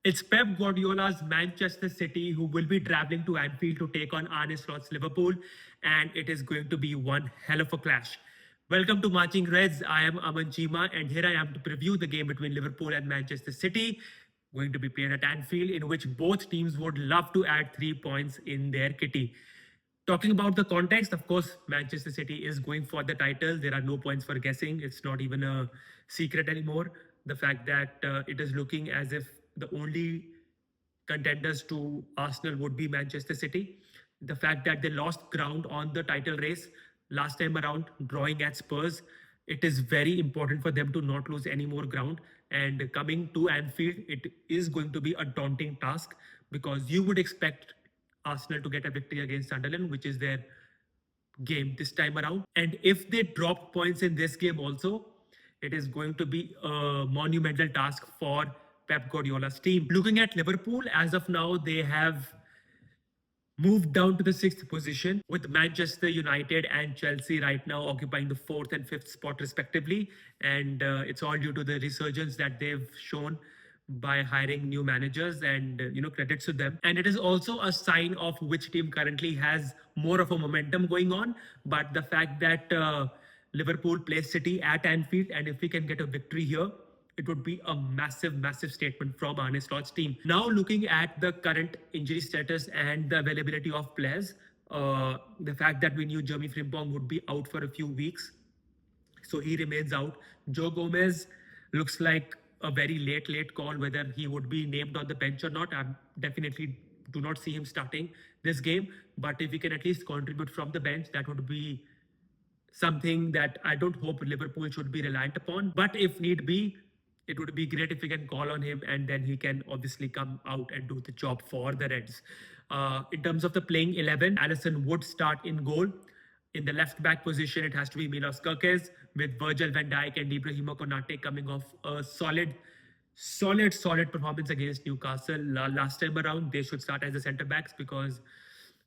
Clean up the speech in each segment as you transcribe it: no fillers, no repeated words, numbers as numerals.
It's Pep Guardiola's Manchester City who will be traveling to Anfield to take on Arne Slot's Liverpool, and it is going to be one hell of a clash. Welcome to Marching Reds. I am Aman Chima, and here I am to preview the game between Liverpool and Manchester City, going to be played at Anfield, in which both teams would love to add 3 points in their kitty. Talking about the context, of course, Manchester City is going for the title. There are no points for guessing. It's not even a secret anymore. The fact that it is looking as if the only contenders to Arsenal would be Manchester City. The fact that they lost ground on the title race last time around, drawing at Spurs, it is very important for them to not lose any more ground. And coming to Anfield, it is going to be a daunting task because you would expect Arsenal to get a victory against Sunderland, which is their game this time around. And if they drop points in this game also, it is going to be a monumental task for Pep Guardiola's team. Looking at Liverpool, as of now, they have moved down to the sixth position with Manchester United and Chelsea right now occupying the fourth and fifth spot respectively. And it's all due to the resurgence that they've shown by hiring new managers, and credits to them. And it is also a sign of which team currently has more of a momentum going on. But the fact that Liverpool plays City at Anfield, and if we can get a victory here, it would be a massive statement from Arne Slot's team. Now looking at the current injury status and the availability of players, the fact that we knew Jeremy Frimpong would be out for a few weeks, so he remains out. Joe Gomez looks like a very late call whether he would be named on the bench or not. I definitely do not see him starting this game, but if he can at least contribute from the bench, that would be something that I don't hope Liverpool should be reliant upon. But if need be, it would be great if we can call on him and then he can obviously come out and do the job for the Reds. In terms of the playing 11, Alisson would start in goal. In the left back position, it has to be Milos Kerkez with Virgil van Dijk and Ibrahima Konate coming off a solid performance against Newcastle last time around. They should start as the centre backs because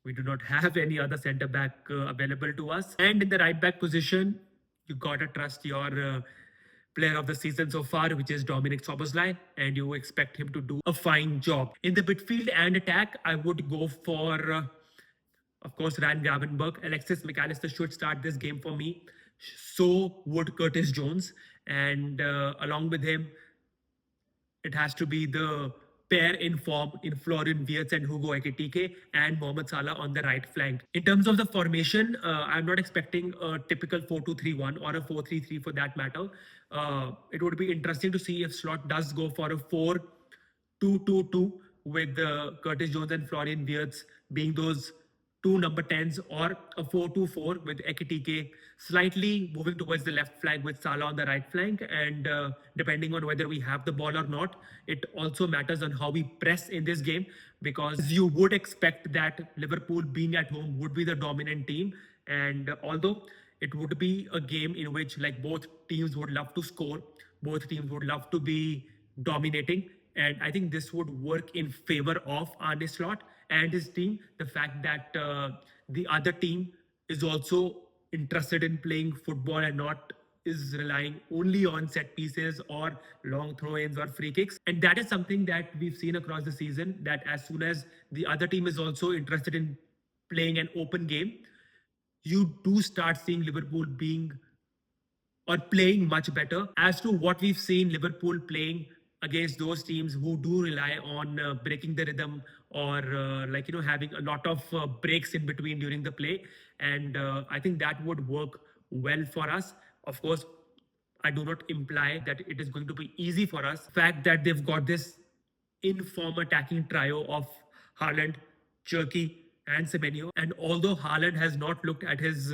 we do not have any other centre back available to us. And in the right back position, you gotta trust your player of the season so far, which is Dominic Szoboszlai, and you expect him to do a fine job. In the midfield and attack, I would go for, of course, Ryan Gravenberch. Alexis McAllister should start this game for me. So would Curtis Jones. And along with him, it has to be the pair in form in Florian Wirtz and Hugo Ekitike and Mohamed Salah on the right flank. In terms of the formation, I'm not expecting a typical 4-2-3-1 or a 4-3-3 for that matter. It would be interesting to see if Slot does go for a 4-2-2-2 with Curtis Jones and Florian Wirtz being those two number 10s, or a 4-2-4 with Ekitike slightly moving towards the left flank with Salah on the right flank. And depending on whether we have the ball or not, it also matters on how we press in this game, because you would expect that Liverpool being at home would be the dominant team. And although it would be a game in which like both teams would love to score, both teams would love to be dominating, and I think this would work in favor of Arne Slot and his team. The fact that the other team is also interested in playing football and not is relying only on set pieces or long throw-ins or free kicks. And that is something that we've seen across the season, that as soon as the other team is also interested in playing an open game, you do start seeing Liverpool being or playing much better. As to what we've seen Liverpool playing against those teams who do rely on breaking the rhythm or having a lot of breaks in between during the play. And I think that would work well for us. Of course, I do not imply that it is going to be easy for us. The fact that they've got this in-form attacking trio of Haaland, Cherki, and Semenyo. And although Haaland has not looked at his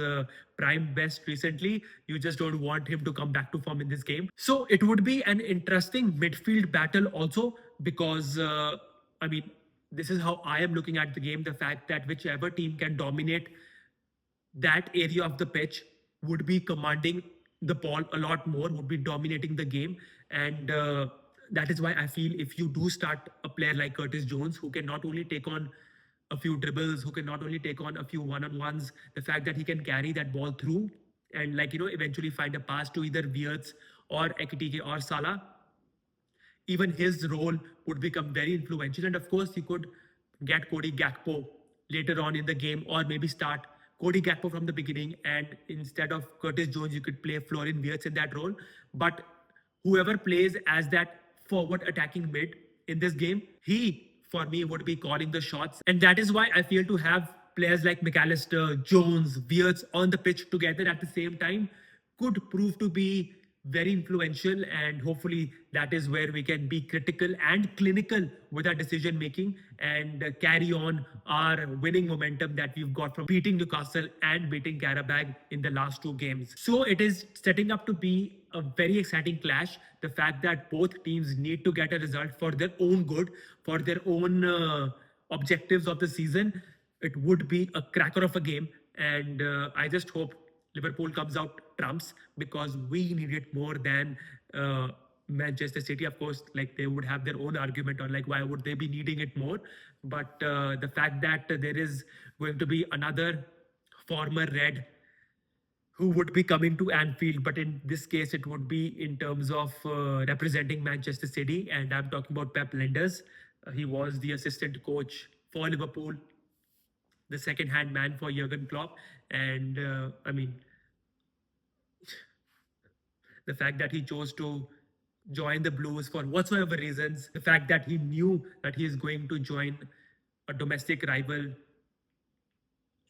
prime best recently, you just don't want him to come back to form in this game. So it would be an interesting midfield battle also, because this is how I am looking at the game. The fact that whichever team can dominate that area of the pitch would be commanding the ball a lot more, would be dominating the game. And that is why I feel if you do start a player like Curtis Jones, who can not only take on a few dribbles, who can not only take on a few one-on-ones, the fact that he can carry that ball through and eventually find a pass to either Wirtz or Ekitike or Salah, even his role would become very influential. And of course, you could get Cody Gakpo later on in the game, or maybe start Cody Gakpo from the beginning. And instead of Curtis Jones, you could play Florian Wirtz in that role. But whoever plays as that forward attacking mid in this game, he, for me, would be calling the shots. And that is why I feel to have players like McAllister, Jones, Wirtz on the pitch together at the same time could prove to be very influential, and hopefully that is where we can be critical and clinical with our decision making, and carry on our winning momentum that we've got from beating Newcastle and beating Karabag in the last two games. So it is setting up to be a very exciting clash. The fact that both teams need to get a result for their own good, for their own objectives of the season, it would be a cracker of a game. And I just hope Liverpool comes out trumps, because we need it more than Manchester City. Of course, like, they would have their own argument on like why would they be needing it more. But the fact that there is going to be another former Red who would be coming to Anfield, but in this case, it would be in terms of representing Manchester City, and I'm talking about Pep Lenders. He was the assistant coach for Liverpool, the second-hand man for Jurgen Klopp, and I mean, the fact that he chose to join the Blues for whatsoever reasons, the fact that he knew that he is going to join a domestic rival,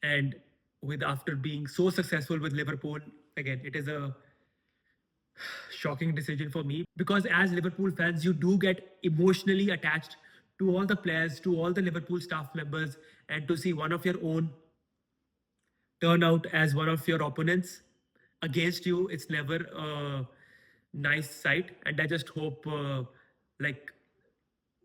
and with after being so successful with Liverpool, again, it is a shocking decision for me, because as Liverpool fans, you do get emotionally attached to all the players, to all the Liverpool staff members, and to see one of your own turn out as one of your opponents against you, it's never a nice sight. And I just hope like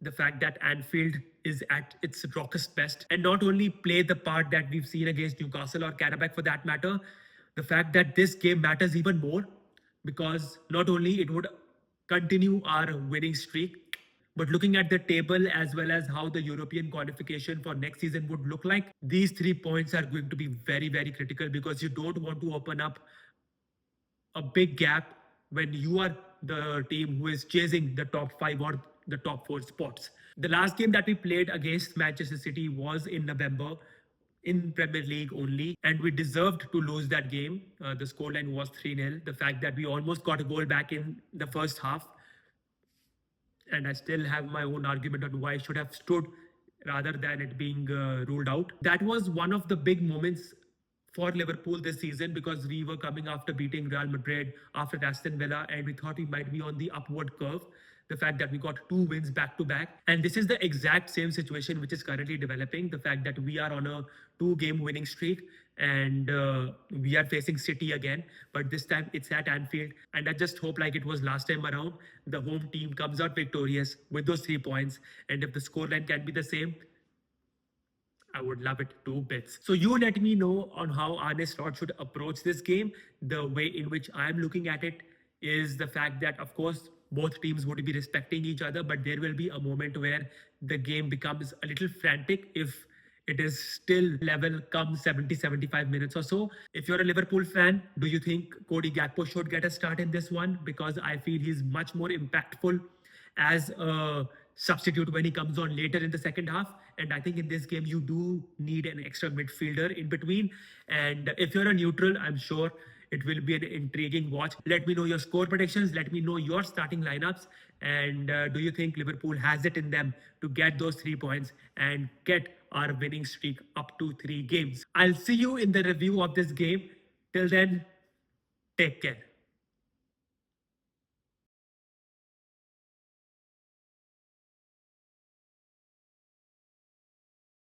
the fact that Anfield is at its raucous best, and not only play the part that we've seen against Newcastle or Karabakh for that matter, the fact that this game matters even more, because not only it would continue our winning streak, but looking at the table as well as how the European qualification for next season would look like, these 3 points are going to be very, very critical, because you don't want to open up a big gap when you are the team who is chasing the top five or the top four spots. The last game that we played against Manchester City was in November in Premier League only, and we deserved to lose that game. The scoreline was 3-0. The fact that we almost got a goal back in the first half, and I still have my own argument on why I should have stood rather than it being ruled out. That was one of the big moments for Liverpool this season, because we were coming after beating Real Madrid, after Aston Villa, and we thought we might be on the upward curve. The fact that we got 2 wins back to back, and this is the exact same situation which is currently developing. The fact that we are on a 2-game winning streak, and we are facing City again, but this time it's at Anfield. And I just hope, like it was last time around, the home team comes out victorious with those 3 points. And if the scoreline can be the same, I would love it to bits. So you let me know on how Arne Slot should approach this game. The way in which I'm looking at it is the fact that, of course, both teams would be respecting each other, but there will be a moment where the game becomes a little frantic if it is still level come 70, 75 minutes or so. If you're a Liverpool fan, do you think Cody Gakpo should get a start in this one? Because I feel he's much more impactful as a substitute when he comes on later in the second half. And I think in this game, you do need an extra midfielder in between. And if you're a neutral, I'm sure it will be an intriguing watch. Let me know your score predictions. Let me know your starting lineups. And do you think Liverpool has it in them to get those 3 points and get our winning streak up to 3 games? I'll see you in the review of this game. Till then, take care.